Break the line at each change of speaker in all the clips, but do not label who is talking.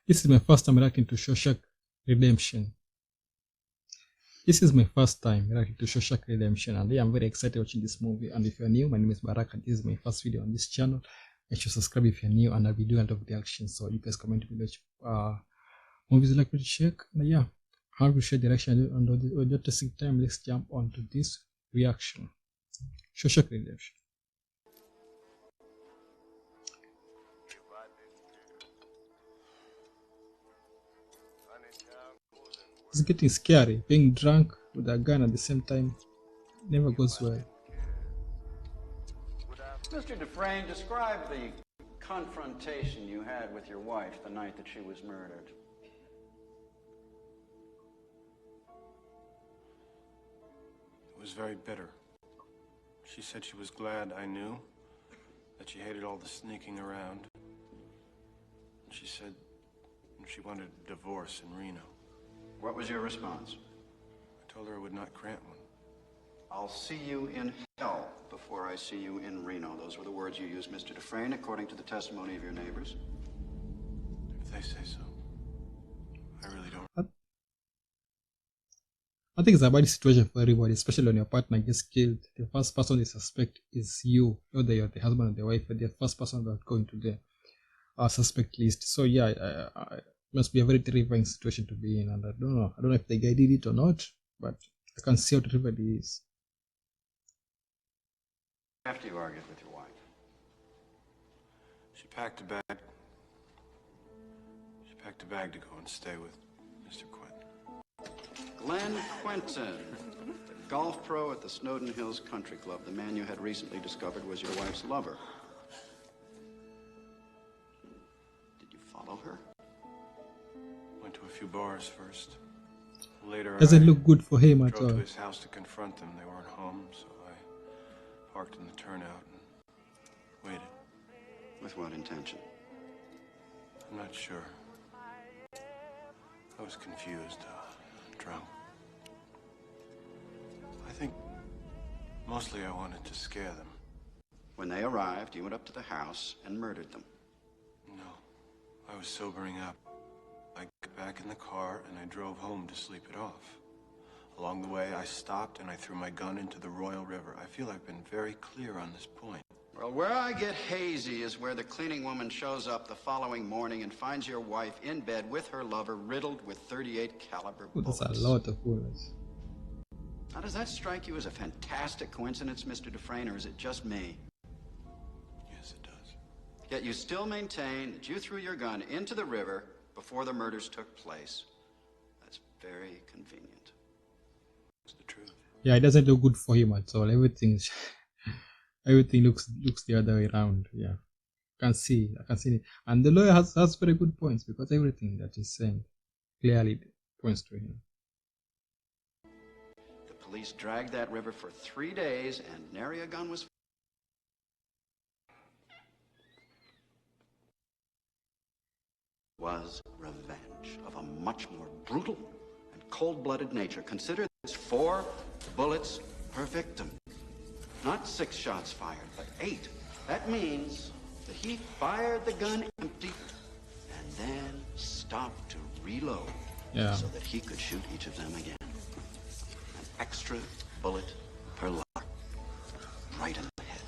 This is my first time reacting to SHAWSHANK Redemption. This is my first time reacting to SHAWSHANK Redemption, and I'm very excited watching this movie. And if you're new, my name is Barak, and this is my first video on this channel. Make sure to subscribe if you're new, and I'll be doing a lot of reactions. So you guys comment below which movies you like me to check. And yeah, how to share the reaction on the testing time. Let's jump on to this reaction. SHAWSHANK Redemption. It's getting scary. Being drunk with a gun at the same time never goes well.
Mr. Dufresne, describe the confrontation you had with your wife the night that she was murdered.
It was very bitter. She said she was glad I knew, that she hated all the sneaking around. And she said she wanted a divorce in Reno.
What was your response?
I told her I would not grant one.
I'll see you in hell before I see you in Reno. Those were the words you used, Mr. Dufresne, according to the testimony of your neighbors.
If they say so. I really don't.
I think it's a bad situation for everybody, especially when your partner gets killed. The first person they suspect is you, whether you're the husband or the wife, but the first person that's going to the suspect list. So yeah, it must be a very terrifying situation to be in, and I don't know if the guy did it or not, but I can see how terrible it is.
After you argued with your wife,
She packed a bag. She packed a bag to go and stay with Mr. Quentin.
Glenn Quentin, the golf pro at the Snowden Hills Country Club, the man you had recently discovered was your wife's lover. Did you follow her?
Went to a few bars first. Later,
Doesn't
I
look good for him at
drove to
all.
his house to confront them. They weren't home, so I parked in the turnout and waited.
With what intention?
I'm not sure. I was confused, drunk. I think mostly I wanted to scare them.
When they arrived, you went up to the house and murdered them.
No, I was sobering up. I got back in the car and I drove home to sleep it off. Along the way, I stopped and I threw my gun into the Royal River. I feel I've been very clear on this point.
Well, where I get hazy is where the cleaning woman shows up the following morning and finds your wife in bed with her lover riddled with 38 caliber
Oh,
bullets.
that's a lot of bullets.
Now, does that strike you as a fantastic coincidence, Mr. Dufresne, or is it just me?
Yes, it does.
Yet you still maintain that you threw your gun into the river before the murders took place. That's very convenient.
It's the truth.
Yeah, it doesn't look good for him at all. Everything looks the other way around. Yeah, I can see it. And the lawyer has very good points, because everything that he's saying clearly points to him.
The police dragged that river for 3 days, and nary a gun was revenge of a much more brutal and cold-blooded nature. Consider this: 4 bullets per victim. Not 6 shots fired, but 8. That means that he fired the gun empty and then stopped to reload, so that he could shoot each of them again. An extra bullet per lot, right in the head.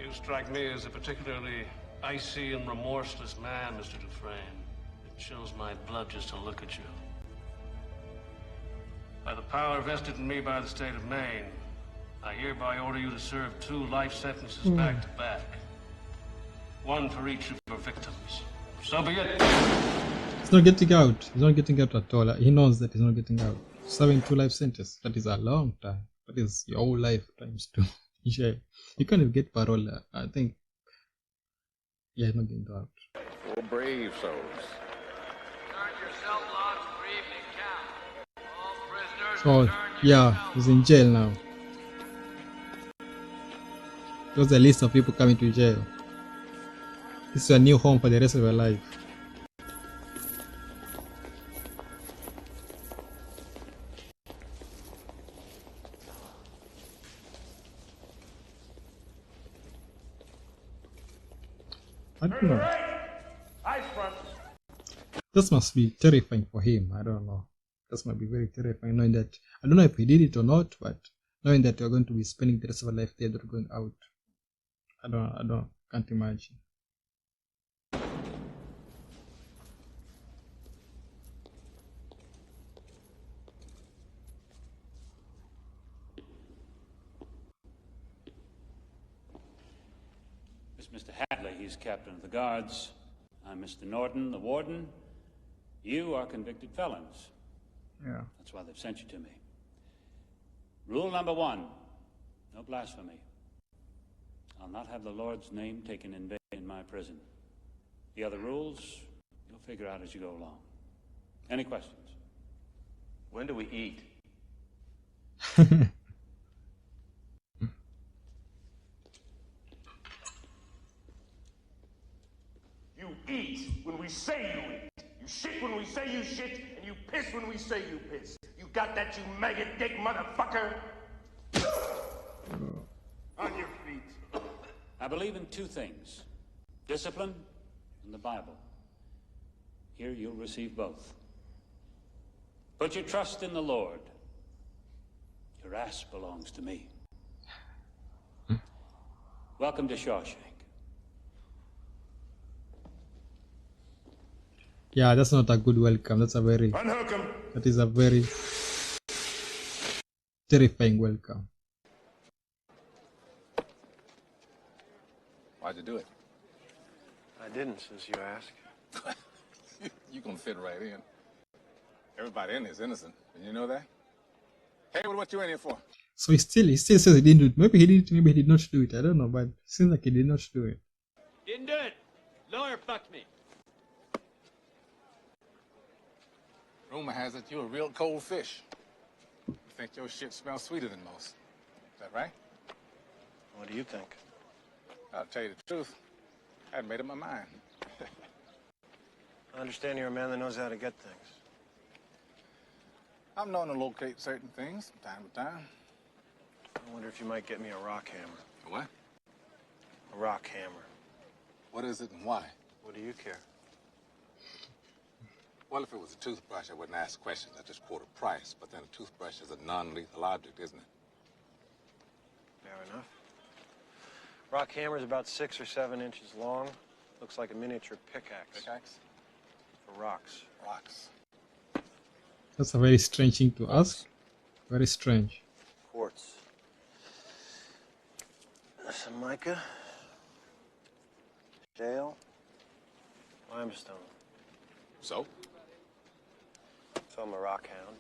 You strike me as a particularly icy and remorseless man, Mr. Dufresne. It chills my blood just to look at you. By the power vested in me by the state of Maine, I hereby order you to serve 2 life sentences back to back. 1 for each of your victims. So be it.
He's not getting out. He's not getting out at all. He knows that he's not getting out. Serving 2 life sentences. That is a long time. That is your whole life times 2. Yeah. You can't even get parole. I think. Yeah, he's not getting out.
4 brave souls.
Oh, yeah, he's in jail now. There's a list of people coming to jail. This is a new home for the rest of your life. I don't know.
Ice front.
This must be terrifying for him. I don't know. This might be very terrifying, knowing that, I don't know if he did it or not, but knowing that you're going to be spending the rest of your life there, that going out. Can't imagine.
This is Mr. Hadley, he's captain of the guards. I'm Mr. Norton, the warden. You are convicted felons.
Yeah.
That's why they've sent you to me. Rule number 1, no blasphemy. I'll not have the Lord's name taken in vain in my prison. The other rules, you'll figure out as you go along. Any questions?
When do we eat?
You eat when we say you eat. You shit when we say you shit, and you piss when we say you piss. You got that, you maggot dick motherfucker? On your feet.
I believe in 2 things, discipline and the Bible. Here you'll receive both. Put your trust in the Lord. Your ass belongs to me. Welcome to Shawshank.
Yeah, that's not a good welcome.
Unhook him.
That is a very terrifying welcome.
Why'd you do it?
I didn't, since you ask.
You gonna fit right in. Everybody in here is innocent. Did you know that? Hey, what you in here for?
So he still says he didn't do it. Maybe he did it, maybe he did not do it. I don't know, but it seems like he did not do it.
Didn't do it. Lawyer fucked me.
Rumor has it you're a real cold fish. You think your shit smells sweeter than most. Is that right?
What do you think?
I'll tell you the truth. I hadn't made up my mind.
I understand you're a man that knows how to get things.
I'm known to locate certain things from time to time.
I wonder if you might get me a rock hammer.
A what?
A rock hammer.
What is it and why?
What do you care?
Well, if it was a toothbrush, I wouldn't ask questions. I'd just quote a price. But then a toothbrush is a non-lethal object, isn't it?
Fair enough. Rock hammer's about 6 or 7 inches long. Looks like a miniature pickaxe.
Pickaxe?
For rocks.
Rocks.
That's a very strange thing to ask. Very strange.
Quartz. Some mica. Shale. Limestone.
So?
So I'm a rock hound.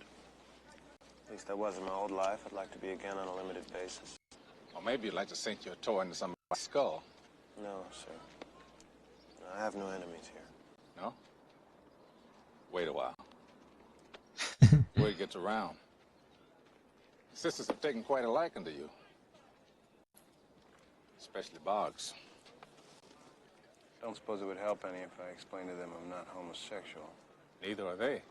At least I was in my old life. I'd like to be again on a limited basis.
Or maybe you'd like to sink your toe into somebody's skull.
No, sir. I have no enemies here.
No? Wait a while. Word gets around. Sisters have taken quite a liking to you. Especially Boggs.
Don't suppose it would help any if I explained to them I'm not homosexual.
Neither are they.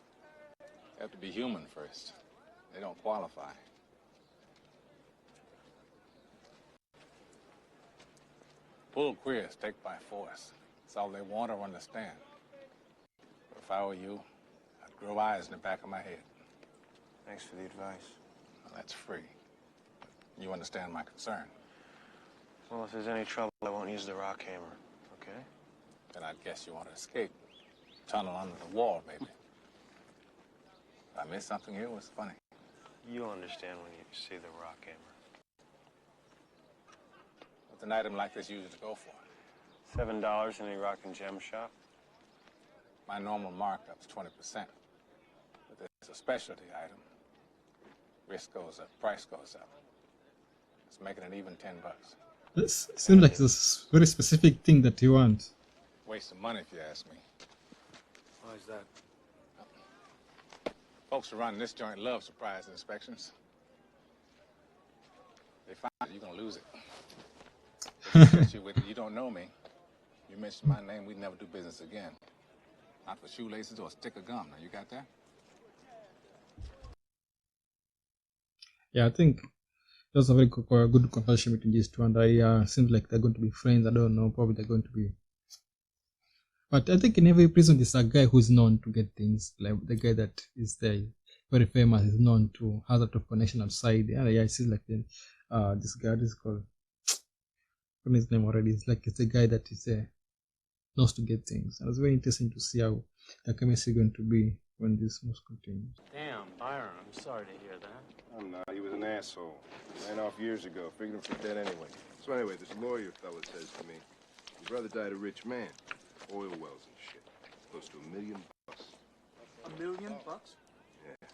They have to be human first. They don't qualify. Pull queers, take by force. That's all they want or understand. But if I were you, I'd grow eyes in the back of my head.
Thanks for the advice.
Well, that's free. You understand my concern.
Well, if there's any trouble, I won't use the rock hammer, okay?
Then I'd guess you want to escape. Tunnel under the wall, maybe. If I missed something here, what's funny?
You'll understand when you see the rock hammer.
What's an item like this usually go for?
$7 in any rock and gem shop.
My normal markup's 20%. But this is a specialty item. Risk goes up, price goes up. It's making it even $10.
This seems like it's a very specific thing that you want.
Waste of money, if you ask me.
Why is that?
Folks who run this joint love surprise inspections. They find it, you're gonna lose it. If they trust you with it, you don't know me. You mention my name, we'd never do business again. Not for shoelaces or a stick of gum. Now, you got that?
Yeah, I think there's a very good conversation between these two, and I seems like they're going to be friends. I don't know, probably they're going to be But I think in every prison there's a guy who's known to get things. Like the guy that is there, very famous, is known to has a lot of connection outside. Yeah, yeah, it's like this guy is called. I his name already. It's a guy that is knows to get things. And it's very interesting to see how the chemistry is going to be when this moves continues.
Damn, Byron, I'm sorry to hear that.
Oh, no, he was an asshole. Ran off years ago. Figured him for dead anyway. So anyway, this lawyer fella says to me, your brother died a rich man. Oil wells and shit. Close to $1 million.
$1 million?
Yeah.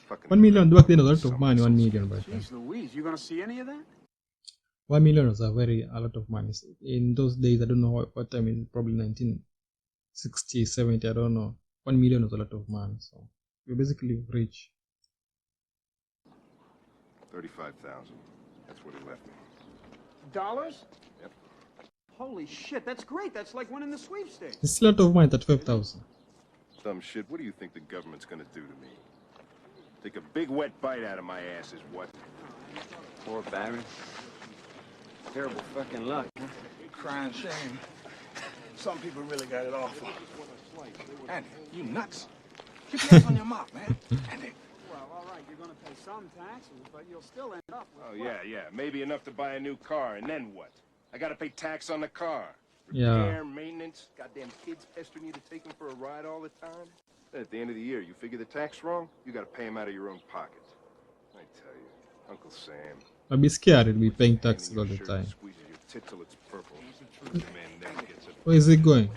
Fucking
1 million back then was a lot of money. 1 million back then.
Jeez Louise, you gonna see any of that?
1 million was a lot of money. In those days, I don't know what time, in probably 1960, 70, I don't know. 1 million was a lot of money. So you're basically rich.
35,000. That's what he left me.
Dollars?
Yep.
Holy shit, that's great. That's like winning the sweepstakes.
It's still a lot of money, 35,000.
Dumb shit. What do you think the government's gonna do to me? Take a big wet bite out of my ass is what?
Poor Barry. Terrible fucking luck, huh?
Crying shame. Some people really got it awful. Andy, you nuts. Keep your hands on your mouth, man. Andy.
Well, all right, you're gonna pay some taxes, but you'll still end up with...
Oh, yeah. Maybe enough to buy a new car, and then what? I gotta pay tax on the car.
Yeah.
Repair, maintenance, goddamn kids pestering you to take them for a ride all the time. Then at the end of the year, you figure the tax wrong, you gotta pay them out of your own pocket. I tell you, Uncle Sam...
I'll be scared to be paying taxes all the time.
Squeezes your tit till it's purple. The man never gets it.
Where is it going?